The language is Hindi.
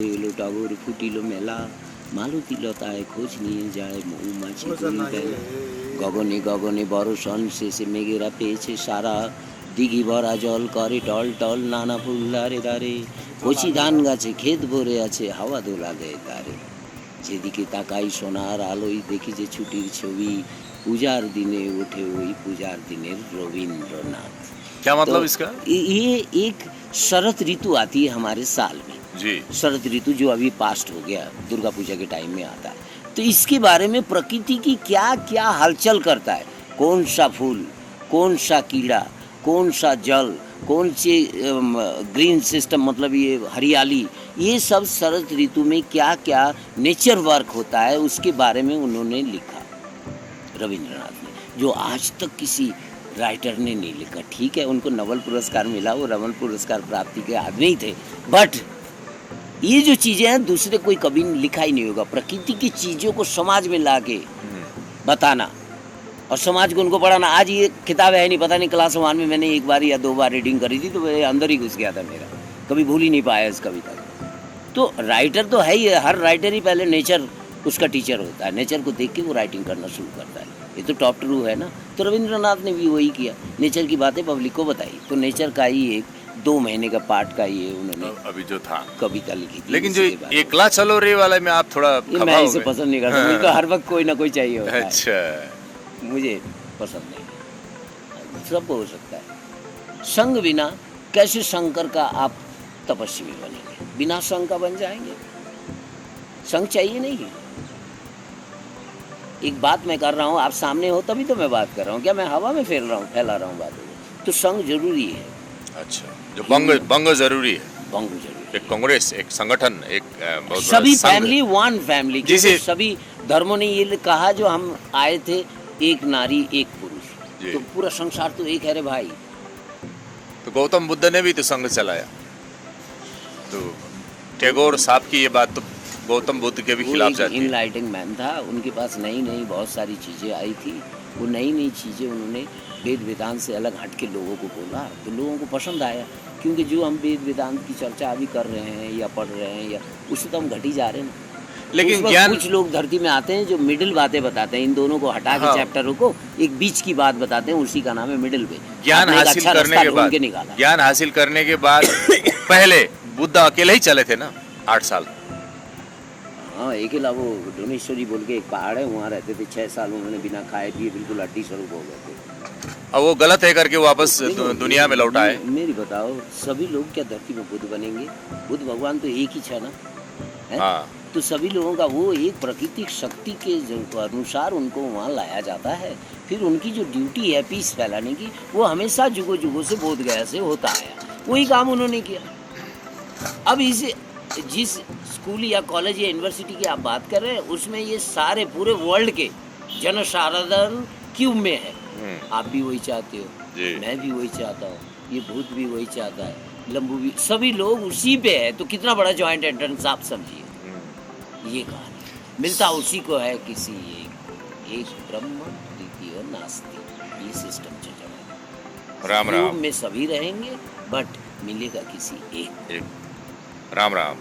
এলো টগর ফুটিল মেলা, মালতী লতায় খোঁজ নিয়ে যায় মৌমাছি বেলা। গগনে গগনে বর্ষণ শেষে মেঘেরা পেয়েছে সারা, দিঘি ভরা জল করে টল টল নানা ফুল ধারে ধারে, কচি ধান গাছে ক্ষেত ভরে আছে হাওয়া দোলা দেয় তারে। যেদিকে তাকাই সোনার আলোয় দেখি যে ছুটির ছবি, পূজার দিনে ওঠে ওই পূজার दिनेर रविंद्रनाथ। क्या मतलब तो इसका? ये एक शरद ऋतु आती है हमारे साल में, जी शरद ऋतु जो अभी पास्ट हो गया, दुर्गा पूजा के टाइम में आता है। तो इसके बारे में प्रकृति की क्या क्या हलचल करता है, कौन सा फूल, कौन सा कीड़ा, कौन सा जल, कौन से ग्रीन सिस्टम मतलब ये हरियाली, ये सब शरद ऋतु में क्या क्या नेचर वर्क होता है उसके बारे में उन्होंने लिखा रविंद्रनाथ ने, जो आज तक किसी राइटर ने नहीं लिखा। ठीक है, उनको नोबेल पुरस्कार मिला, वो नोबेल पुरस्कार प्राप्ति के आदमी थे, बट ये जो चीज़ें हैं दूसरे कोई कभी लिखा ही नहीं होगा। प्रकृति की चीज़ों को समाज में ला के बताना और समाज को उनको पढ़ाना। आज ये किताब है नहीं, पता नहीं क्लास 1 में मैंने एक बार या 2 बार रीडिंग करी थी तो मेरे अंदर ही घुस गया था मेरा, कभी भूल ही नहीं पाया इस कविता को। तो राइटर तो है ही, हर राइटर ही पहले नेचर उसका टीचर होता है, नेचर को देख के वो राइटिंग करना शुरू करता है। ये तो टॉप ट्रू है ना। तो रविंद्रनाथ ने भी वही किया, नेचर की बातें पब्लिक को बताई। तो नेचर का ही एक 2 महीने का पार्ट का ये उन्होंने अभी जो था कविता लिखी थी। लेकिन जो एकला चलो रे वाले में आप थोड़ा ये मैं इसे पसंद नहीं करता, मुझे हर वक्त कोई ना कोई चाहिए होता है। अच्छा, मुझे पसंद नहीं, सब हो सकता है। संग बिना कैसे शंकर का आप तपस्वी बनेंगे, बिना संग का बन जाएंगे। संग चाहिए नहीं। एक बात मैं कर रहा हूँ, आप सामने हो तभी तो मैं बात कर रहा हूँ, क्या मैं हवा में फैला रहा हूँ बातों को। तो संग जरूरी है। अच्छा, जो बंग जरूरी है, बंग जरूरी, एक कांग्रेस, एक संगठन, एक बहुत बड़ा सभी संघ। फैमिली वन फैमिली, जिसे सभी धर्मों ने ये कहा जो हम आए थे एक नारी एक पुरुष, तो पूरा संसार तो एक है रे भाई। तो गौतम बुद्ध ने भी तो संघ चलाया, तो टैगोर साहब की ये बात तो गौतम बुद्ध के भी खिलाफ जाती है। इनलाइटिंग मैन था, उनके पास नई नई बहुत सारी चीज़ें आई थी, वो नई नई चीज़ें उन्होंने वेद वेदांत से अलग हट के लोगों को बोला, तो लोगों को पसंद आया। क्योंकि जो हम वेद वेदांत की चर्चा अभी कर रहे हैं या पढ़ रहे हैं या उससे तो हम घट ही जा रहे हैं। लेकिन तो ज्ञान, कुछ लोग धरती में आते हैं जो मिडिल बातें बताते हैं, इन दोनों को हटा के चैप्टरों को एक बीच की बात बताते हैं, उसी का नाम है मिडिल वे। ज्ञान हासिल करने के बाद, ज्ञान हासिल करने के बाद पहले बुद्ध अकेले ही चले थे ना 8 साल। हाँ, अकेला वो डोमेश्वरी बोल के एक पहाड़ है, वहाँ रहते थे 6 साल, उन्होंने बिना खाए पिए बिल्कुल हड्डी स्वरूप हो गए थे। अब वो गलत है करके वापस दुनिया में लौट आए। मेरी बताओ, सभी लोग क्या धरती में बुद्ध बनेंगे? बुद्ध भगवान तो एक ही है ना, है? हाँ। तो सभी लोगों का वो एक प्राकृतिक शक्ति के अनुसार उनको वहाँ लाया जाता है। फिर उनकी जो ड्यूटी है पीस फैलाने की, वो हमेशा जुगों जुगों से बोध गया से होता आया, वही काम उन्होंने किया। अब इसे जिस स्कूल या कॉलेज या यूनिवर्सिटी की आप बात कर रहे हैं, उसमें ये सारे पूरे वर्ल्ड के जनसाधारण क्यों में है। आप भी वही चाहते हो, मैं भी वही चाहता हूँ, ये भूत भी वही चाहता है, लंबू भी, सभी लोग उसी पे है। तो कितना बड़ा जॉइंट एंट्रेंस आप समझिए। ये कहानी मिलता उसी को है, किसी एक ब्रह्म द्वितीय नास्ति, ये सिस्टम चल राम राम में सभी रहेंगे, बट मिलेगा किसी एक। राम राम।